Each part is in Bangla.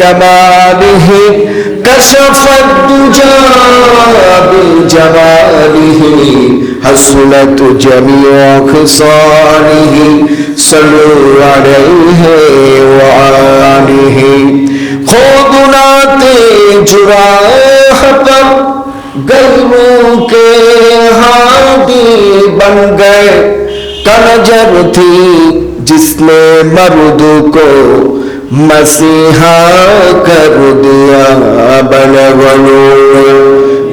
كماله كشف الدجى بجماله حسنت جميع خصاله صلوا عليه وآله خوضناتے جراحت گلوں کے ہادی بن گئے کنجر تھی جس نے مرد کو مسیحا کر دیا بلغلو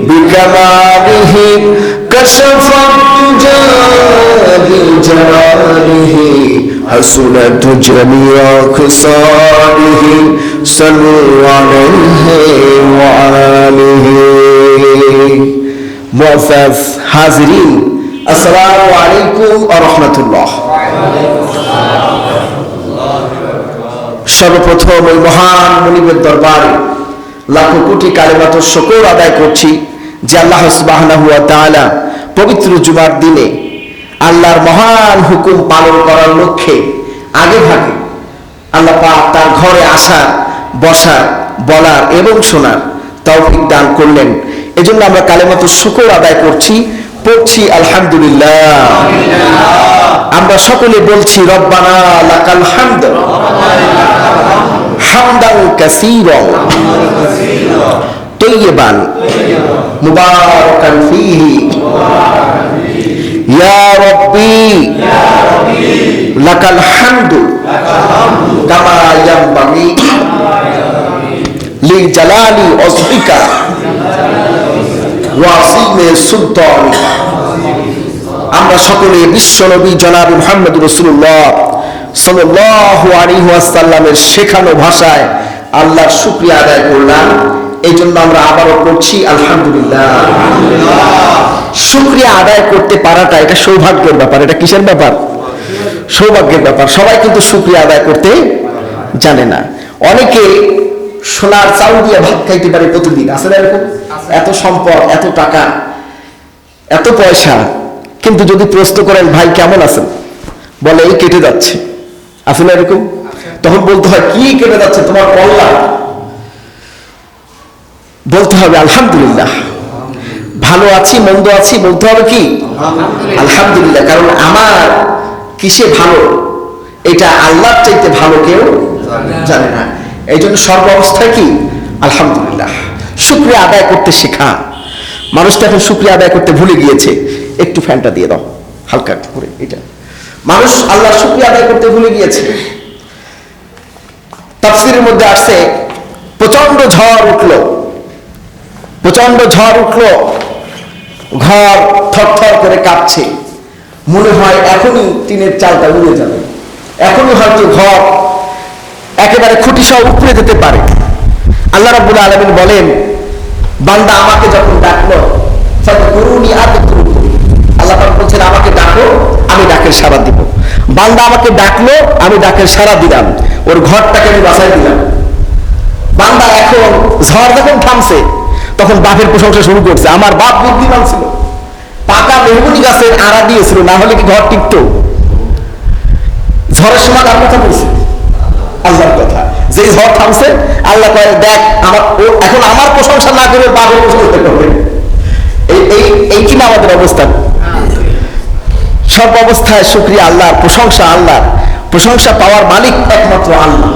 بکمالہ کشف الدجى بجلالہ حسنت جميع خصاله صلوا عليه وآله معزز حاضرین السلام علیکم ورحمۃ সর্বপ্রথম ওই মহান মুনিবের দরবারে লাখো কোটি কালেমাত শুকর আদায় করছি যে আল্লাহ সুবহানাহু ওয়া তাআলা পবিত্র জুমার দিনে আল্লাহর মহান হুকুম পালন করার লক্ষ্যে আগে ভাগে আল্লাহ পাক তার ঘরে আসা বসা বলার এবং শোনার তৌফিক দান করলেন। এজন্য আমরা কালেমাত শুকর আদায় করছি, পড়ছি আলহামদুলিল্লাহ। আমরা সকলে বলছি রব্বানা লাকাল হামদ হামদান কাসীরান তাইয়িবান মুবারাকান ফীহি ইয়া রাব্বি লাকাল হামদু কামা ইয়ানবাগি লিজালালি ওয়াজহিকা ওয়া আযীমি সুলতানি। আমরা সকলে বিশ্বনবী জনাব মুহাম্মদ রাসূলুল্লাহ সাল্লাল্লাহু আলাইহি ওয়াসাল্লামের শেখানো ভাষায় আল্লাহর শুকরিয়া আদায় করলাম। এই জন্য আমরা আবারও পড়ছি আলহামদুলিল্লাহ। শুকরিয়া আদায় করতে পারাটা এটা সৌভাগ্যের ব্যাপার। এটা কিসের ব্যাপার? সৌভাগ্যের ব্যাপার। সবাই কিন্তু শুকরিয়া আদায় করতে জানে না। অনেকে সোনার চাউল দিয়ে ভাত খাইতে পারে প্রতিদিন, আছে না এরকম? এত সম্পদ, এত টাকা, এত পয়সা, কিন্তু যদি প্রশ্ন করেন ভাই কেমন আছেন, বলে এই কেটে যাচ্ছে, আছে না এরকম? তখন বলতে হয় কি কেটে যাচ্ছে তোমার কল্যাণ? বলতে হবে আলহামদুলিল্লাহ। ভালো আছি মন্দ আছি বলতে হবে কি আলহামদুলিল্লাহ। কারণ আমার কিসে ভালো এটা আল্লাহর চাইতে ভালো কেউ জানে না। এই জন্য সর্ব অবস্থায় কি আলহামদুলিল্লাহ। শুকরিয়া আদায় করতে শেখা। মানুষ তো এখন শুকরিয়া আদায় করতে ভুলে গিয়েছে। একটু ফ্যানটা দিয়ে দাও হালকা করে। এটা মানুষ আল্লাহর শুকরিয়া আদায় করতে ভুলে গিয়েছে। তাফসীরের মধ্যে আসছে প্রচন্ড ঝড় উঠলো, প্রচন্ড ঝড় উঠলো, ঘর থরথর করে কাঁপছে, মনে হয় এখনই টিনের চালটা উড়ে যাবে, এখনই হয়তো ঘর একেবারে খুঁটি সহ উপড়ে যেতে পারে। আল্লাহ রাব্বুল আলামিন বলেন, বান্দা আমাকে যখন ডাকলো ফাদকুরুনি আযকুরুকুম, আল্লাহ পাক বলছেন আমাকে ডাকো আমি ডাকের সাড়া দিব। বান্দা আমাকে ডাকলো আমি ডাকের সাড়া দিলাম, ওর ঘরটাকে আমি বাঁচাই দিলাম। বান্দা এখন ঝড় যখন থামছে তখন বাপের প্রশংসা শুরু করছে। আমার বাপ বুদ্ধিমান ছিল, পাকা মেহগুনি গাছের আড়া দিয়েছিল, না হলে কি ঘর টিকতো? ঝড়ের সময় কার কথা বলছে? আল্লাহর কথা। যে ঝড় থামছে আল্লাহ কয় দেখ আমার এখন আমার প্রশংসা না করে বাপের প্রশংসা করবে। এই কিনা আমাদের অবস্থা। সব অবস্থায় শুকরিয়া আল্লাহর, প্রশংসা আল্লাহর। প্রশংসা পাওয়ার মালিক একমাত্র আল্লাহ।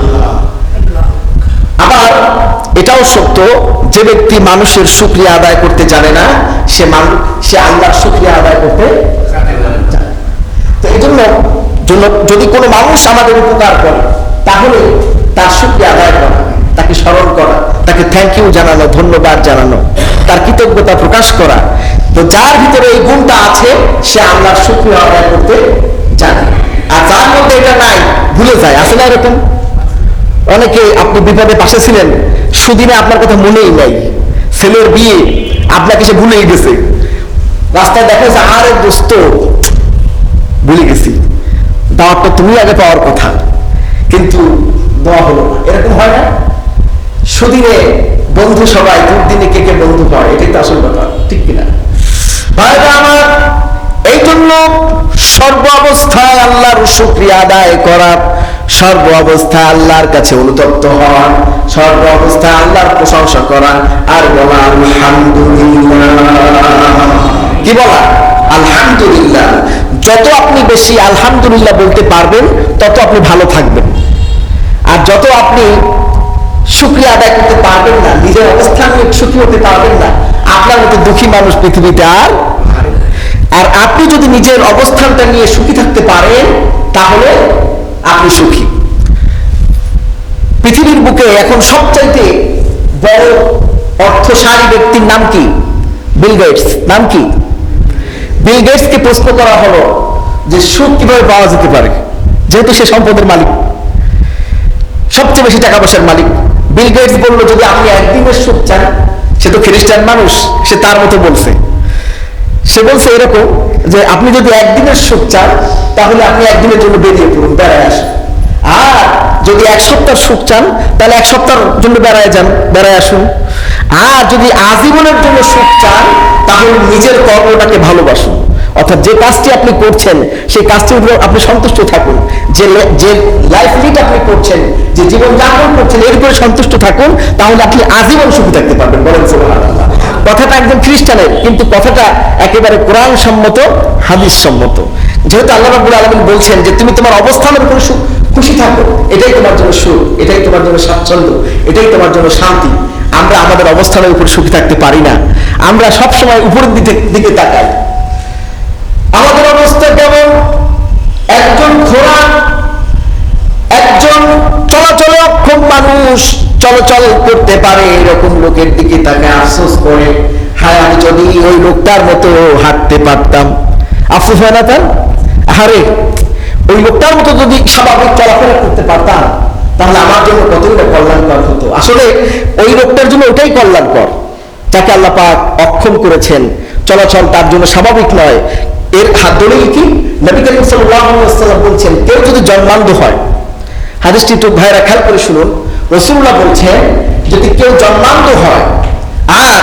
আবার এটাও সত্য, যে ব্যক্তি মানুষের শুকরিয়া আদায় করতে জানে না সে আল্লাহর শুকরিয়া আদায় করতে জানে না। তো এই জন্য যদি কোনো মানুষ আমাদের উপকার করে তাহলে তার শুকরিয়া আদায় করা, তাকে স্মরণ করা, তাকে থ্যাংক ইউ জানানো, ধন্যবাদ জানানো, তার কৃতজ্ঞতা প্রকাশ করা। তো যার ভিতরে এই গুণটা আছে সে আল্লাহর শুকরিয়া আদায় করতে জানে। আর যার মধ্যে এটা নাই ভুলে যায়, আছে না এরকম? অনেকে আপনি বিপদে পাশে ছিলেন, সুদিনে আপনার কথা মনেই নাই, ছেলের বিয়ে আপনাকে সে ভুলেই গেছে, রাস্তায় দেখা যাচ্ছে আরে দোস্ত ভুলে গেছি, দাওয়াতটা তুমি আগে পাওয়ার কথা কিন্তু দোয়া হলো না। এরকম হয় না? সুদিনে বন্ধু সবাই, দুর্দিনে কে কে বন্ধু পায়, এটাই তো আসল কথা, ঠিক কিনা? ভাইরা আমার, এই জন্য জন্য সর্ব অবস্থায় আল্লাহর শুকরিয়া আদায় করা, সর্ব অবস্থায় আল্লাহর কাছে অনুতপ্ত হওয়া, সর্ব অবস্থায় আল্লাহর প্রশংসা করা আর বলা আলহামদুলিল্লাহ। কি বলা? আলহামদুলিল্লাহ। যত আপনি বেশি আলহামদুলিল্লাহ বলতে পারবেন তত আপনি ভালো থাকবেন। আর যত আপনি শুকরিয়া আদায় করতে পারবেন না, নিজের অবস্থান নিয়ে সুখী হতে পারবেন না, আপনার মতো দুঃখী মানুষ পৃথিবীতে আর আপনি যদি নিজের অবস্থানটা নিয়ে সুখী থাকতে পারেন তাহলে আপনি সুখী। পৃথিবীর বুকে এখন সবচাইতে বড় অর্থশালী ব্যক্তির নাম কি? Bill Gates. নাম কি? বিল গেটসকে প্রশ্ন করা হলো যে সুখ কিভাবে পাওয়া যেতে পারে, যেহেতু সে সম্পদের মালিক, সবচেয়ে বেশি টাকা পয়সার মালিক। বিল গেটস বলল, যদি আপনি একদিনের সুখ চান, সে তো খ্রিস্টান মানুষ, সে তার মতো বলছে, সে বলছে এরকম যে আপনি যদি একদিনের সুখ চান তাহলে আপনি একদিনের জন্য বেরিয়ে পড়ুন, বেড়ায় আসুন। আর যদি এক সপ্তাহ সুখ চান তাহলে এক সপ্তাহের জন্য বেড়ায় যান, বেড়ায় আসুন। আর যদি আজীবনের জন্য সুখ চান তাহলে নিজের কর্মটাকে ভালোবাসুন, অর্থাৎ যে কাজটি আপনি করছেন সেই কাজটির উপর আপনি সন্তুষ্ট থাকুন, যে লাইফ লিড আপনি করছেন, যে জীবন যাপন করছেন এর উপরে সন্তুষ্ট থাকুন, তাহলে আপনি আজীবন সুখী থাকতে পারবেন। বলেন সুবহানাল্লাহ। কথাটা একদম খ্রিস্টানের, কিন্তু কথাটা একেবারে কোরআন সম্মত, হাদিস সম্মত। যেহেতু আল্লাহ রাব্বুল আলামিন বলছেন যে তুমি তোমার অবস্থানের উপরে খুশি থাকো, এটাই তোমার জন্য সুখ, এটাই তোমার জন্য স্বাচ্ছন্দ্য, এটাই তোমার জন্য শান্তি। আমরা আমাদের অবস্থানের উপর সুখী থাকতে পারি না, আমরা সবসময় উপরের দিকে তাকাই। আমাদের অবস্থা কেমন? একজন ঘোড়া, একজন চলাচলে অক্ষম মানুষ চলাচল করতে পারে এরকম লোকের দিকে তাকে আফসোস করে, হায় আমি যদি ওই লোকটার মতো হাঁটতে পারতাম। আফসোস হয় না তার? আরে ওই লোকটার মতো যদি স্বাভাবিক চলাফেরা করতে পারতাম তাহলে আমার জন্য কতই না কল্যাণকর হতো। আসলে ওই লোকটার জন্য ওটাই কল্যাণকর, যাকে আল্লাহ পাক অক্ষম করেছেন, চলাচল তার জন্য স্বাভাবিক নয়। এর দলিল কি? নবী করিম সাল্লাল্লাহু আলাইহি ওয়াসাল্লাম বলছেন, কেউ যদি জন্মান্ধ হয়, হাদিসটি একটু ভাইরা খেয়াল করে শুনুন, রাসূলুল্লাহ বলছেন যদি কেউ জন্মান্ধ হয় আর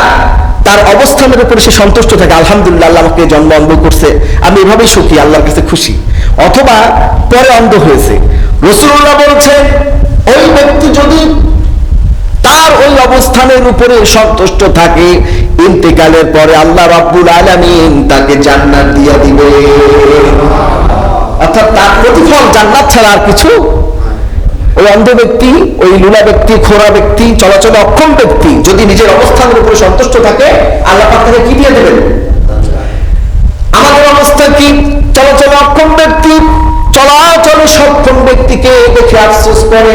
তার অবস্থানের উপরে সে সন্তুষ্ট থাকে, আলহামদুলিল্লাহ আল্লাহ আমাকে জন্ম অন্ধ করছে, আমি এভাবেই সুখী, আল্লাহর কাছে খুশি, অথবা পরে অন্ধ হয়েছে, রাসূলুল্লাহ বলছেন ওই ব্যক্তি যদি তার ওই অবস্থানের উপরে সন্তুষ্ট থাকে, ইন্তেকালের পরে আল্লাহ রাব্বুল আলামিন তাকে জান্নাত দিয়ে দিবে। অর্থাৎ তার প্রতিফল জান্নাত ছাড়া আর কিছু। ওই অন্ধ ব্যক্তি, ওই লুলা ব্যক্তি, খোরা ব্যক্তি, চলাচলে অক্ষম ব্যক্তি যদি নিজের অবস্থানের উপরে সন্তুষ্ট থাকে, আল্লাহ পাক তাকে কি দিয়ে দেবেন? আমাদের অবস্থা কি? চলাচলে অক্ষম ব্যক্তি চলাচলে সক্ষম ব্যক্তিকে দেখে আফসোস করে।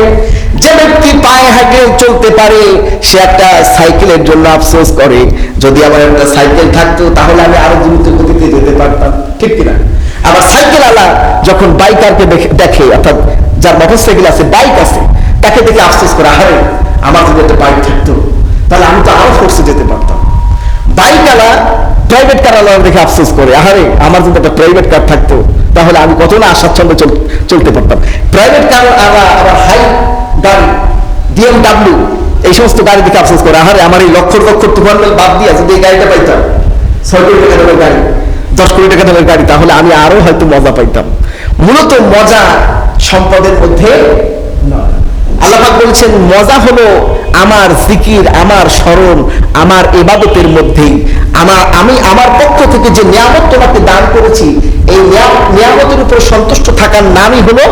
যে ব্যক্তি পায়ে হাঁটে চলতে পারে সে একটা সাইকেলের জন্য আফসোস করে, যদি আমার একটা সাইকেল থাকতো তাহলে আমি আরো দ্রুত গতিতে যেতে পারতাম, ঠিক কিনা? আবার সাইকেল আলা যখন বাইকারকে দেখে, অর্থাৎ যার মোটরসাইকেল আছে, বাইক আছে, তাকে দেখে আফসোস করে, আরে আমার যদি একটা বাইক থাকতো তাহলে আমি তো আরো ফোর্সে যেতে পারতাম। বাইক আলা প্রাইভেট কার আলা দেখে আফসোস করে, আরে আমার যদি একটা প্রাইভেট কার থাকতো তাহলে আমি কত না স্বাচ্ছন্দ্যে চলতে পারতাম। প্রাইভেট কার আবার হাই গাড়ি, BMW, এই সমস্ত গাড়ি দেখে আফসোস করে, আরে আমার এই লক্ষ লক্ষ তুফান বাদ দিয়ে যদি এই গাড়িটা পাইতাম, 6 কোটি টাকা দামের গাড়ি, 10 কোটি টাকা দামের গাড়ি, তাহলে আমি আরো হয়তো মজা পাইতাম। মূলত মজা সম্পদের মধ্যে নয়। আল্লাহ পাক বলছেন মজা হলো আমার জিকির, আমার স্মরণ, আমার ইবাদতের মধ্যেই। আমি আমার পক্ষ থেকে যে নিয়ামত তোমাকে দান করেছি, এই নিয়ামতের উপর সন্তুষ্ট থাকার নামই হলো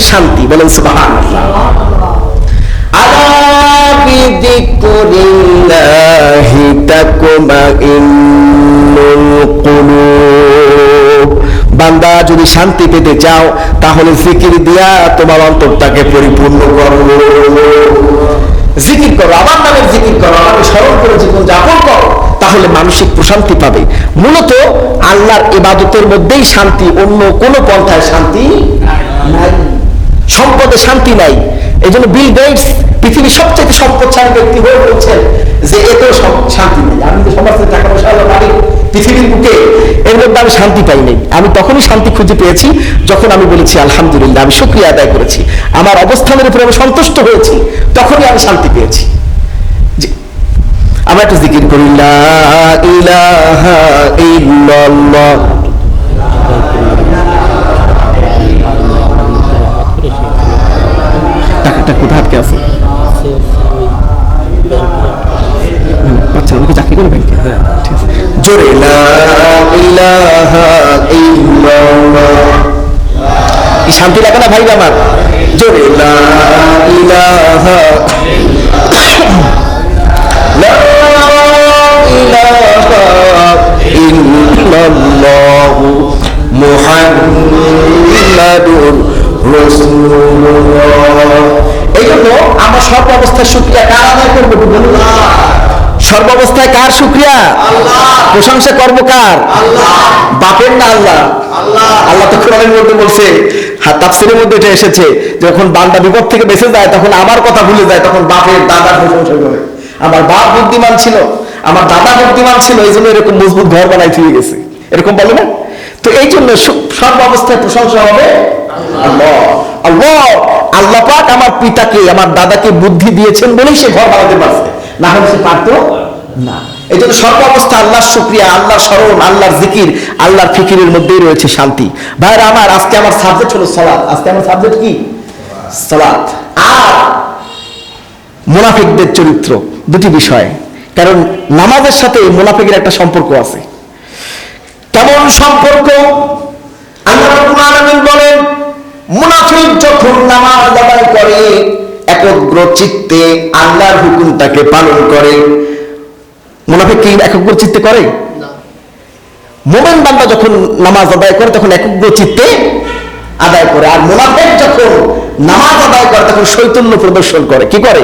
শান্তি। বলেন সুবহানাল্লাহ। আলা বিযিকরিল্লাহি তাতমাইন্নুল কুলুব। বান্দা যদি শান্তি পেতে চাও তাহলে জিকির দিয়া তোমার অন্তরটাকে পরিপূর্ণ করো। জিকির করো, আমার নামের জিকির করো, আমাকে স্মরণ করে জীবন যাপন করো, তাহলে মানসিক প্রশান্তি পাবে। মূলত আল্লাহর ইবাদতের মধ্যেই শান্তি, অন্য কোনো পন্থায় শান্তি নাই। সম্পদে শান্তি নাই। এই জন্য বিল গেটস পৃথিবীর সবচেয়ে সম্পদশালী ব্যক্তি হয়ে বলছেন যে এতেও শান্তি নেই। আমি তো সবার থেকে টাকা পয়সা মালিক পৃথিবীর বুকে, এর মধ্যে আমি শান্তি পাই নাই। আমি তখনই শান্তি খুঁজে পেয়েছি যখন আমি বলেছি আলহামদুলিল্লাহ, আমি শুকরিয়া আদায় করেছি, আমার অবস্থানের উপরে আমি সন্তুষ্ট হয়েছি, তখনই আমি শান্তি পেয়েছি। আমরা একটু জিকির করি, লা ইলাহা ইল্লাল্লাহ। করে ব্যাংকে। হ্যাঁ, ঠিক আছে। জোরে লা ইলাহা ইল্লাল্লাহ। কি শান্তি লাগে না ভাই আমার? জোরে লা ইলাহা লা ইলাহা ইল্লাল্লাহু মুহাম্মাদুর রাসূলুল্লাহ। এই জন্য আমরা সর্ব অবস্থায় শুকরিয়া কার আদায় করবো বলুন? সর্বাবস্থায় কার শুকরিয়া? আল্লাহ। প্রশংসা করবো কার? আল্লাহ। বাপের না আল্লাহ? আল্লাহ। আল্লাহ তো কোরআনের মধ্যে বলছে, তাফসীরের মধ্যে এটা এসেছে, যখন বান্দা বিপদ থেকে বেঁচে যায় তখন আমার কথা ভুলে যায়, তখন বাপের দাদার প্রশংসা করে। আমার বাপ বুদ্ধিমান ছিল, আমার দাদা বুদ্ধিমান ছিল, এই জন্য এরকম মজবুত ঘর বানাই দিয়ে গেছে, এরকম বলে না? তো এই জন্য সর্বাবস্থায় প্রশংসা হবে আল্লাহ। আল্লাহ আল্লাহ পাক আমার পিতাকে, আমার দাদাকে বুদ্ধি দিয়েছেন বলেই সে ঘর বানাতে পারছে, না হলে সে পারতো না। এই জন্য সর্বাবস্থা আল্লাহর শুকরিয়া, আল্লাহর স্মরণ, আল্লাহর জিকির, আল্লাহর ফিকিরের মধ্যেই রয়েছে শান্তি। ভাইরা আমার, আজকে আমার সাবজেক্ট হলো সালাত। আজকে আমার সাবজেক্ট কি? সালাত আর মুনাফিকদের চরিত্র, দুটি বিষয়। কারণ নামাজের সাথে মুনাফিকের একটা সম্পর্ক আছে। কেমন সম্পর্ক? আল্লাহ রাব্বুল আলামিন বলেন, মুনাফিক যখন নামাজ আদায় করে একগ্র চিত্তে আল্লাহর হুকুমটাকে পালন করে। মুনাফিক কি একগ্র চিত্তে করে? মুমিন বান্দা যখন নামাজ আদায় করে তখন একগ্র চিত্তে আদায় করে, আর মুনাফিক যখন নামাজ আদায় করে তখন শৈথল্য প্রদর্শন করে। কি করে?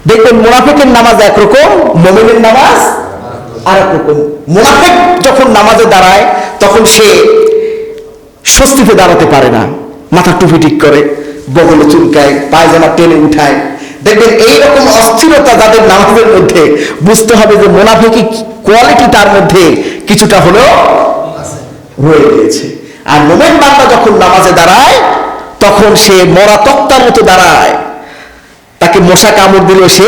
দেখবেন মুনাফিকের নামাজ একরকম, মুমিনের নামাজ আর একরকম। মুনাফিক যখন নামাজে দাঁড়ায় তখন সে স্বস্তিতে দাঁড়াতে পারে না, মাথা টুপি ঠিক করে, বগলে চুলকায়, পায়জামা টেনে উঠায়। দেখবেন এইরকম অস্থিরতা যাদের নামাজের মধ্যে, বুঝতে হবে যে মুনাফিকি কোয়ালিটি তার মধ্যে কিছুটা হলেও রয়ে গিয়েছে। আর মুমিন বান্দা যখন নামাজে দাঁড়ায় তখন সে মরা তক্তার মতো দাঁড়ায়, তাকে মশা কামড় দিলেও সে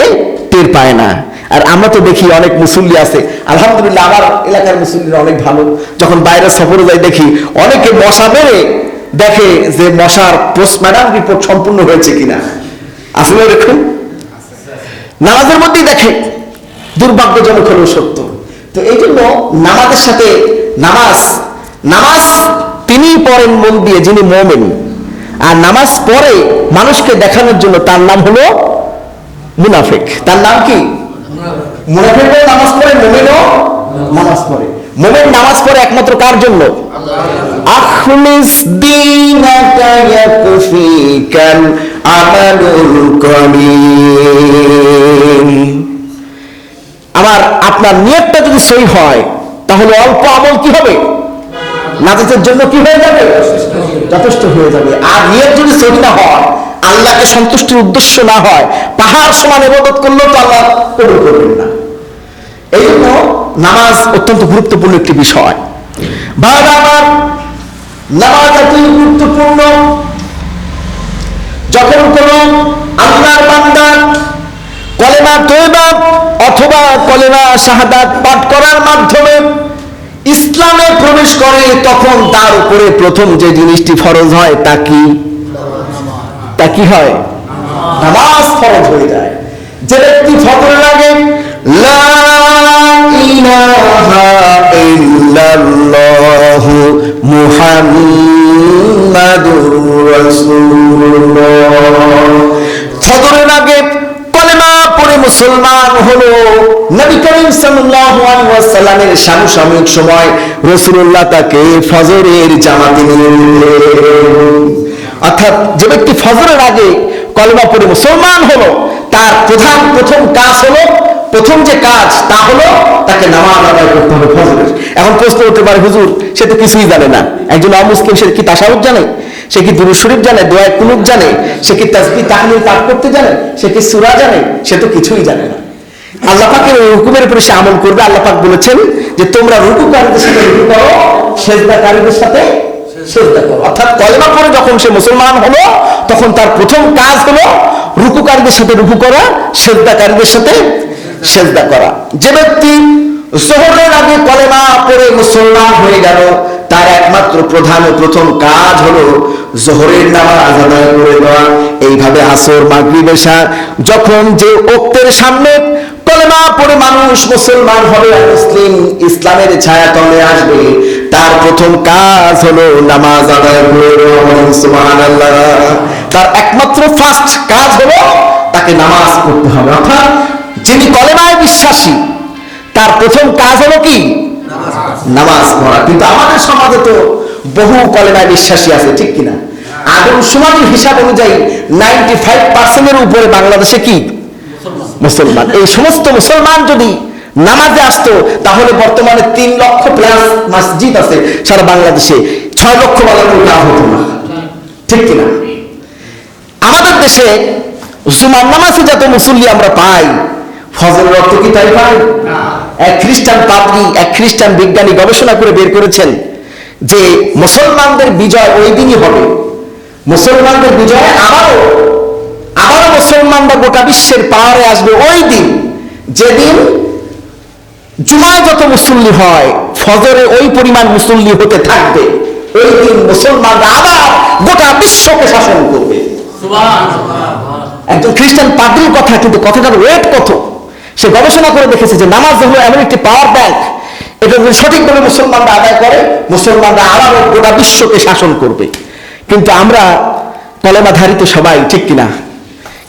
টের পায় না। আর আমরা তো দেখি অনেক মুসল্লি আছে, আলহামদুলিল্লাহ আমার এলাকার মুসল্লিরা অনেক ভালো, যখন বাইরে সফরে যাই দেখি অনেকে মশা মেরে দেখে যে মশার পোস্টমর্টম রিপোর্ট সম্পূর্ণ হয়েছে কিনা। আসলে দেখুন নামাজের মধ্যেই দেখে, দুর্ভাগ্যজনক হলেও সত্য। তো এই জন্য নামাজের সাথে নামাজ তিনি পড়েন মন দিয়ে যিনি মুমিন, আর নামাজ পড়ে মানুষকে দেখানোর জন্য, তার নাম হলো মুনাফিক। তার নাম কি? মুনাফিকও নামাজ পড়ে, মুমিনও নামাজ পড়ে। মুমিন নামাজ পড়ে একমাত্র কার জন্য? আখলিস দীনাকা ইয়াকফিকাল আমালুল কলিল। আমার আপনার নিয়তটা যদি সহি হয় তাহলে অল্প আমল কি হবে? নাজাতের জন্য কি হয়ে যাবে? যথেষ্ট হয়ে যাবে। আর নিয়ত যদি সহি না হয়, আল্লাহকে সন্তুষ্টির উদ্দেশ্য না হয়, পাহাড় সমান ইবাদত করলেও তো আল্লাহ কবুল করবেন না। এই জন্য নামাজ অত্যন্ত গুরুত্বপূর্ণ একটি বিষয়। ভাইরা আমার, নামাজ এতই গুরুত্বপূর্ণ, যখন কোন আল্লাহর বান্দা কলেমা তওবা অথবা কলেমা শাহাদাত পাঠ করার মাধ্যমে ইসলামে প্রবেশ করে, তখন তার উপরে প্রথম যে জিনিসটি ফরজ হয় তা কি হয়? নামাজ ফরজ হয়ে যায়। যে ব্যক্তি ফজরের আগে লা ইলাহা ইল্লাল্লাহু মুহাম্মাদুর রাসূলুল্লাহ, ফজরের আগে কলেমা পড়ে মুসলমান হলো, নবী করিম সাল্লাল্লাহু আলাইহি ওয়াসাল্লামের সমসাময়িক সময় রাসূলুল্লাহ তাকে ফজরের জামাতে নিয়ে গেলেন। অর্থাৎ যে ব্যক্তি ফজরের আগে কলেমা পড়ে মুসলমান হলো, তার প্রথম কাজ হলো, প্রথম যে কাজ তা হলো তাকে নামাজ আদায় করতে হবে ফজরের। এখন প্রশ্ন হতে পারে, হুজুর সে তো কিছুই জানে না, একজন অমুসলিম সে কি তাশাহুদ জানে, সে কি দুরূদ শরীফ জানে, দোয়া কুনুত জানে, সে কি তাসবিহ তাহলিল পাঠ করতে জানে, সে কি সূরা জানে? সে তো কিছুই জানে না। আল্লাহ পাকের হুকুমের উপরে সে আমল করবে। আল্লাহ পাক বলেছেন যে তোমরা রুকুকারীদের সাথে রুকু করো, সিজদাকারীদের সাথে সিজদা করো। অর্থাৎ কলেমা পড়ে যখন সে মুসলমান হলো তখন তার প্রথম কাজ হলো রুকুকারীদের সাথে রুকু করা, সিজদাকারীদের সাথে সিজদা করা। যে ব্যক্তি যোহরের আগে কলেমা পড়ে মুসলমান হয়ে গেল, তার একমাত্র প্রথম কাজ হলো যোহরের নামাজ আদায় করে দেওয়া। এইভাবে আসর, মাগরিব, এশা যখন যে ওক্তের সামনে কলেমা পড়ে মানুষ মুসলমান হবে, মুসলিম ইসলামের ছায়া তলে আসবে, তার প্রথম কাজ হলো নামাজ আদায় করে। সুবহানাল্লাহ। তার একমাত্র ফার্স্ট কাজ হলো তাকে নামাজ পড়তে হবে। অর্থাৎ যিনি কলেমায় বিশ্বাসী তার প্রথম কাজ হলো কি? নামাজ পড়া। কিন্তু আমাদের সমাজে তো বহু কলেমায় বিশ্বাসী আছে, ঠিক কিনা? আদমশুমারির হিসাব অনুযায়ী 95% উপরে বাংলাদেশে কি? মুসলমান। এই সমস্ত মুসলমান যদি নামাজে আসতো তাহলে বর্তমানে 3 লক্ষ প্লাস মসজিদ আছে সারা বাংলাদেশে, 6 লক্ষ বানানোর কাজ হতো না, ঠিক কিনা? আমাদের দেশে জুমার নামাজে যত মুসল্লি আমরা পাই, ফজরের অর্থ কি তাই পাই? এক খ্রিস্টান পাদ্রী, এক খ্রিস্টান বিজ্ঞানী গবেষণা করে বের করেছেন যে মুসলমানদের বিজয় ওই দিনই হবে, মুসলমানদের বিজয় আবারও মুসলমানরা গোটা বিশ্বের পাহাড়ে আসবে ওই দিন যেদিন জুমায় যত মুসল্লি হয় ফজরে ওই পরিমাণ মুসল্লি হতে থাকবে। ওই দিন মুসলমানরা আবার গোটা বিশ্বকে শাসন করবে। একজন খ্রিস্টান পাদ্রীর কথা, কিন্তু কথাটার ওয়েট কত! সে গবেষণা করে দেখেছে যে নামাজ হলো এমন একটি পাওয়ার ব্যাংক, এটা যদি সঠিকভাবে মুসলমানরা আদায় করে মুসলমানরা আবার গোটা বিশ্বকে শাসন করবে। কিন্তু আমরা কলেমাধারী তো সবাই, ঠিক কিনা?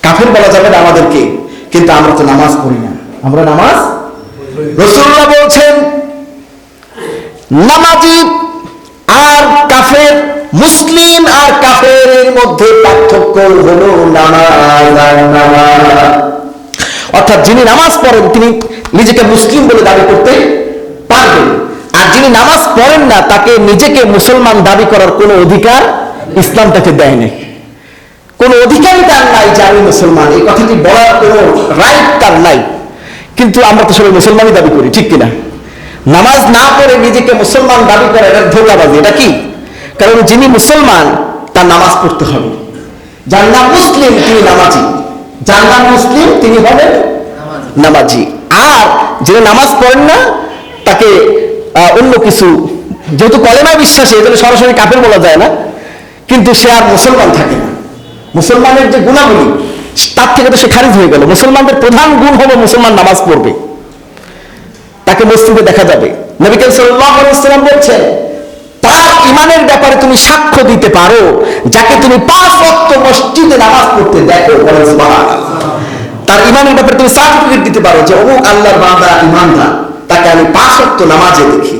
কাফের বলা যাবে না আমাদেরকে, কিন্তু আমরা তো নামাজ পড়ি না। আমরা নামাজ, রাসূলুল্লাহ বলছেন নামাজি আর কাফের, মুসলিম আর কাফেরের মধ্যে পার্থক্য হলো নামাজ আর নামাজ। অর্থাৎ যিনি নামাজ পড়েন তিনি নিজেকে মুসলিম বলে দাবি করতে পারবেন, আর যিনি নামাজ পড়েন না তাকে নিজেকে মুসলমান দাবি করার কোনো অধিকার ইসলাম তাকে দেয় নাই। কোনো অধিকারই তার নাই যে আমি মুসলমান, এই কথাটি বলার কোনো রাইট তার নাই। কিন্তু আমরা তো সবাই মুসলমানই দাবি করি, ঠিক কিনা? নামাজ না পড়ে নিজেকে মুসলমান দাবি করে এটা ধোঁকাবাজি। এটা কি? কারণ যিনি মুসলমান তার নামাজ পড়তে হবে। যার নাম মুসলিম তিনি নামাজি, যার নাম মুসলিম তিনি হবেন নামাজি। আর যিনি নামাজ পড়েন না তাকে অন্য কিছু, যেহেতু কলেমায় বিশ্বাসী এজন্য সরাসরি কাফের বলা যায় না, কিন্তু সে আর মুসলমান থাকে না। মুসলমানের যে গুণাবলী তার থেকে তো সে খারিজ হয়ে গেল। মুসলমানদের প্রধান গুণ হলো মুসলমান নামাজ পড়বে, তাকে মসজিদে দেখা যাবে। নবী করিম সাল্লাল্লাহু আলাইহি ওয়াসাল্লাম বলেছেন তার ঈমানের ব্যাপারে তুমি সাক্ষ্য দিতে পারো যাকে তুমি 5 ওয়াক্ত মসজিদে নামাজ পড়তে দেখো। বলেন সুবহানাল্লাহ। তার ঈমানের ব্যাপারে তুমি সার্টিফিকেট দিতে পারো যে অমুক আল্লাহর বান্দা ঈমানদার, তাকে আমি 5 ওয়াক্ত নামাজে দেখি।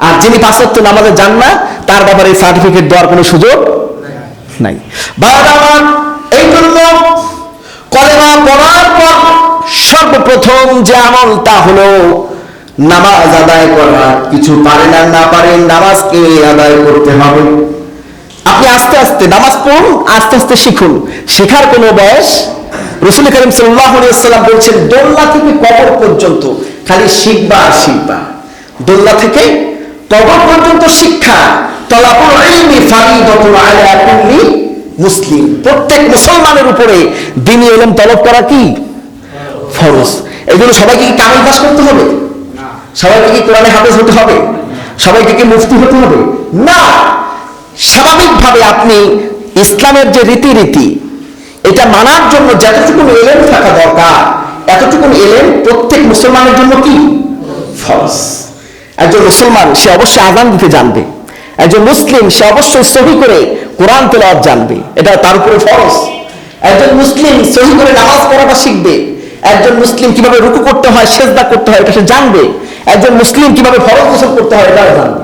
আর যিনি 5 ওয়াক্ত নামাজে যান না তার ব্যাপারে সার্টিফিকেট দেওয়ার কোনো সুযোগ নাই। বারবার এই জন্য কলেমা পড়ার পর সর্বপ্রথম যে আমল তা হলো নামাজ আদায় করা। কিছু পারেন আর না পারেন নামাজকে আদায় করতে হবে। আপনি আস্তে আস্তে নামাজ পড়ুন, আস্তে আস্তে শিখুন, শেখার কোনো বয়স। রাসূল করিম সাল্লাল্লাহু আলাইহি ওয়াসাল্লাম বলছেন দোলনা থেকে কবর পর্যন্ত খালি শিখবা আর শিখবা। দোলনা থেকে কবর পর্যন্ত শিক্ষা। তলাবুল ইলমি ফারিদাতুন আলা কুল্লি মুসলিম। প্রত্যেক মুসলমানের উপরে দ্বীনি ইলম তলব করা কি ফরজ। এইজন্য সবাইকে কি কামিল পাস করতে হবে? সবাইকে কি কোরআনে হাফেজ হতে হবে? সবাইকে কি মুফতি হতে হবে? না। স্বাভাবিকভাবে আপনি ইসলামের যে রীতিনীতি এটা মানার জন্য যতটুকু ইলম থাকা দরকার এতটুকু ইলম প্রত্যেক মুসলমানের জন্য কি ফরজ। একজন মুসলমান সে অবশ্যই আযান দিতে জানবে, একজন মুসলিম সে অবশ্যই সহি করে কোরআন তেলাওয়াত জানবে, এটা তার উপরে ফরজ। একজন মুসলিম সহি করে নামাজ পড়াটা শিখবে, একজন মুসলিম কিভাবে রুকু করতে হয় সিজদা করতে হয় এটা সে জানবে, একজন মুসলিম কিভাবে ফরজ গোসল করতে হয় এটাও জানবে।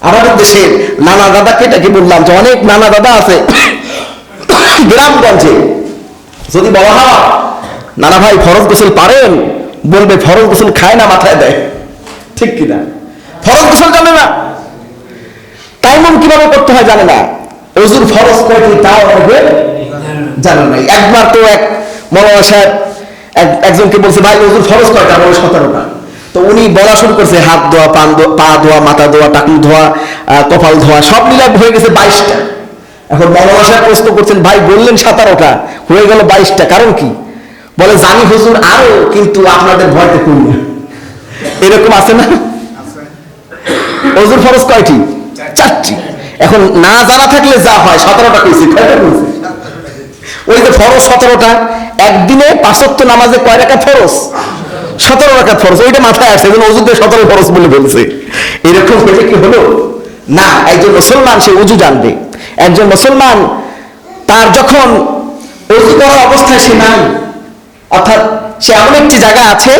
আমাদের দেশের নানা দাদাকে এটাকে বললাম যে অনেক নানা দাদা আছে গ্রামগঞ্জে, যদি বলা হয় নানা ভাই ফরজ গোসল পারেন, বলবে ফরজ গোসল খায় না মাথায় দেয়, ঠিক কিনা? ফরজ গোসল জানে না, তাইমুম কিভাবে করতে হয় জানে না, ওযুর ফরজ কয়টি তাও অনেকে জানে না। একবার তো এক মৌলানা সাহেব একজনকে বলছে ভাই ওযুর ফরজ কয়টা? বলে 17টা। তো উনি বলা শুরু করছে হাত ধোয়া, পা ধোয়া, মাথা ধোয়া, টাকলু ধোয়া, কপাল ধোয়া, সব মিলে হয়ে গেছে 22টা। এখন মৌলানা সাহেব প্রশ্ন করছেন ভাই বললেন 17টা, হয়ে গেল 22টা, কারণ কি? বলে জানি হুজুর আরো, কিন্তু আপনাদের ভয়তে করি না। এরকম আছে না? ওযুর ফরজ কয়টি? 4টি। এখন না জানা থাকলে যা হয় 17টা কইছি, কয়টা কইছি? ওই যে ফরজ 17টা, একদিনে 5 ওয়াক্ত নামাজে কয় রাকাত ফরজ? 17 রাকাত ফরজ, ওইটা মাথায় আসছে যেন ওযুতে 17 ফরজ বলে বলছে। এরকম হলে কি হলো না, একজন মুসলমান সে ওযু জানবে। একজন মুসলমান তার যখন ওযু করার অবস্থায় সে নাই, অর্থাৎ সে এমন একটি জায়গা আছে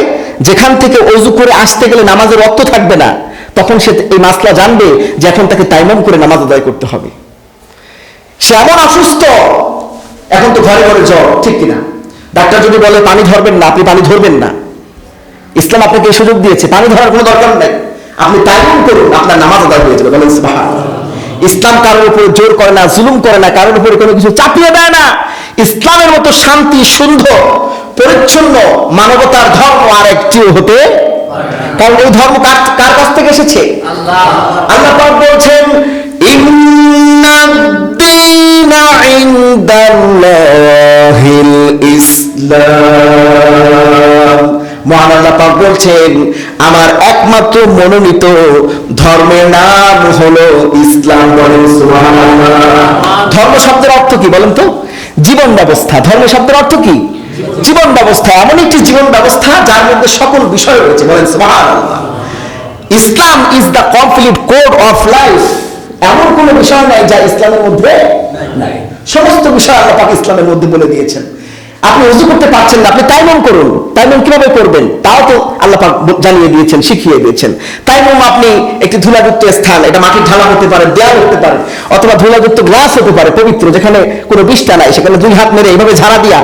যেখান থেকে ওযু করে আসতে গেলে নামাজের অর্থ থাকবে না, তখন সে এই মাসলা জানবে যে এখন তাকে তায়াম্মুম করে নামাজ আদায় করতে হবে। সে এমন অসুস্থ, এখন তো ঘরে ঘরে জ্বর, ঠিক কিনা? ডাক্তার যদি বলে পানি ধরবেন না, আপনি পানি ধরবেন না। ইসলাম আপনাকে এই সুযোগ দিয়েছে, পানি ধরার কোনো দরকার নাই, আপনি তায়াম্মুম করুন, আপনার নামাজ আদায় হয়ে যাবে। বলেন সুবহানাল্লাহ। ইসলাম কারোর উপরে জোর করে না, জুলুম করে না, কারোর উপরে কোনো কিছু চাপিয়ে দেয় না। ইসলামের মতো শান্তি, সুন্দর, পরিচ্ছন্ন মানবতার ধর্ম আর একটিও হতে, কারণ এই ধর্ম কার কাছ থেকে এসেছে? আল্লাহ পাক বলছেন ইন্নাদ-দীনা ইনদাল্লাহিল ইসলাম। মহান আল্লাহ পাক বলছেন আমার একমাত্র মনোনীত ধর্মের নাম হলো ইসলাম। বলেন সুবহানাল্লাহ। ধর্ম শব্দের অর্থ কি বলেন তো? জীবন ব্যবস্থা। ধর্ম শব্দের অর্থ কি? জীবন ব্যবস্থা। এমন একটি জীবন ব্যবস্থা যার মধ্যে সকল বিষয় রয়েছে। বলেন সুবহানাল্লাহ। Islam is the complete code of life. এমন কোন বিষয় নাই যা ইসলামের মধ্যে নাই। সমস্ত বিষয় আল্লাহ পাক ইসলামের মধ্যে বলে দিয়েছেন। আপনি ওযু করতে পারছেন না, আপনি তায়াম্মুম করুন। তায়াম্মুম কিভাবে করবেন তাও তো আল্লাহ পাক জানিয়ে দিয়েছেন, শিখিয়ে দিয়েছেন। তায়াম্মুম আপনি একটি ধুলাযুক্ত স্থান, এটা মাটির ঢালা হতে পারে, দেয়াল হতে পারে, অথবা ধুলাযুক্ত গ্লাস হতে পারে পবিত্র, যেখানে কোনো বিষ্ঠা নাই, সেখানে 2 হাত মেরে এইভাবে ঝাড়া দিয়া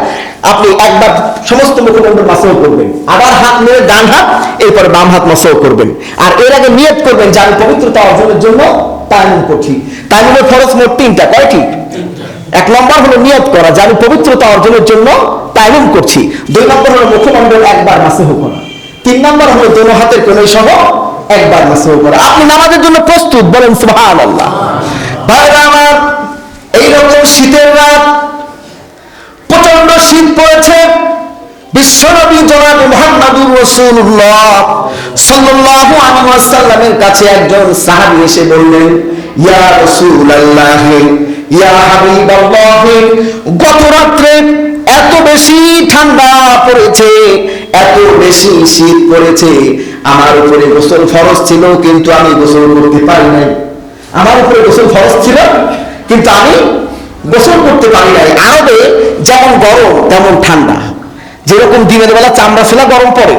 আপনি একবার সমস্ত মুখমণ্ডল মাসহ করবেন, আবার হাত মেরে ডান হাত, এরপরে বাম হাত মাসহ করবেন। আর এর আগে নিয়ত করবেন যে আমি পবিত্রতা অর্জনের জন্য তায়াম্মুম করছি। তায়াম্মুমের ফরজ মোট 3টা। কয়টি? 1 নম্বর হলো নিয়ত করা যে আমি পবিত্রতা অর্জনের জন্য তায়াম্মুম করছি। 2 নম্বর হলো মুখমণ্ডল একবার মাসহ করা। 3 নম্বর হলো দোনো হাতের কোণাই সহ একবার মাসহ করা। আপনি নামাজের জন্য প্রস্তুত। বলেন সুবহানাল্লাহ। ভাইরা আমার, এইরকম শীতের রাত, প্রচন্ড শীত পড়েছে। বিশ্বনবী জনাব মুহাম্মদুর রাসূলুল্লাহ সাল্লাল্লাহু আলাইহি ওয়াসাল্লামের কাছে একজন সাহাবী এসে বললেন, ইয়া রাসূলুল্লাহ, ইয়া হাবিবাল্লাহ, গত রাত্রে এত বেশি ঠান্ডা পড়েছে, এত বেশি শীত পড়েছে, আমার উপরে গোসল ফরজ ছিল কিন্তু আমি গোসল করতে পারি নাই। আমার উপরে গোসল ফরজ ছিল কিন্তু আমি গোসল করতে পারি নাই। আরবে যেমন গরম তেমন ঠান্ডা। যেরকম দিনের বেলা চামড়া ফেলা গরম পড়ে,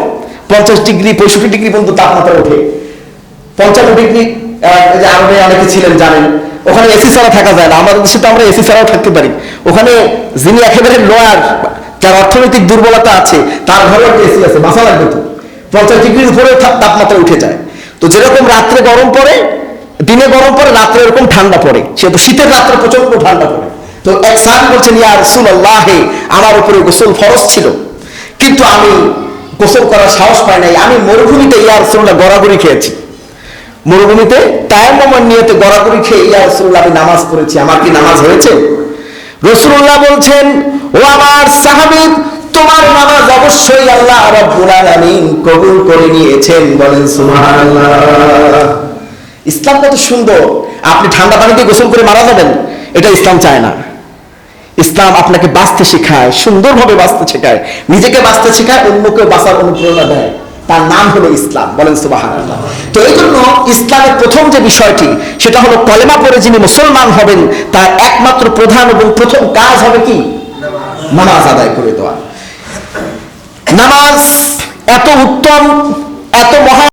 50 ডিগ্রি 65 ডিগ্রি পর্যন্ত তাপমাত্রা ওঠে, 55 ডিগ্রি। আরবে অনেকে ছিলেন জানেন, ওখানে এসি ছাড়া থাকা যায় না। আমাদের দেশে তো আমরা এসি ছাড়াও থাকতে পারি। ওখানে যিনি একেবারে লোয়ার, যার অর্থনৈতিক দুর্বলতা আছে, তার ঘরে একটা এসি আছে, বাসা লাগবে তো। 50 ডিগ্রির উপরে তাপমাত্রা উঠে যায়। তো যেরকম রাত্রে গরম পড়ে, দিনে গরম পড়ে, রাত্রে এরকম ঠান্ডা পড়ে। সে তো শীতের রাত্রে প্রচন্ড ঠান্ডা পড়ে। তো এক সাহাবী বলছেন, ইয়া রাসূলুল্লাহ, আমার উপরে গোসল ফরজ ছিল কিন্তু আমি গোসল করার সাহস পাই নাই। আমি মরুভূমিতে ইয়া রাসূলুল্লাহ গড়াগড়ি খেয়েছি। মরুভূমিতে তায়াম্মুমের নিয়তে গড়াগড়ি খেয়ে ইয়া রাসূলুল্লাহ আমি নামাজ পড়েছি। আমার কি নামাজ হয়েছে? রাসূলুল্লাহ বলছেন, ও আমার সাহাবী, তোমার নামাজ অবশ্যই আল্লাহ রাব্বুল আলামিন কবুল করে নিয়েছেন। বলেন সুবহানাল্লাহ। ইসলাম কত সুন্দর। আপনি ঠান্ডা পানিতে গোসল করে মারা যাবেন, এটা ইসলাম চায় না। ইসলাম আপনাকে বাঁচতে শেখায়, সুন্দরভাবে বাঁচতে শেখায়, নিজেকে বাঁচতে শেখায়, অন্যকে বাঁচার অনুপ্রেরণা দেয়। তার নাম হলো ইসলাম। বলেন সুবহানাল্লাহ। তো এই জন্য ইসলামের প্রথম যে বিষয়টি, সেটা হলো কলেমা পড়ে যিনি মুসলমান হবেন তার একমাত্র প্রধান এবং প্রথম কাজ হবে কি? নামাজ আদায় করে দেওয়া। নামাজ এত উত্তম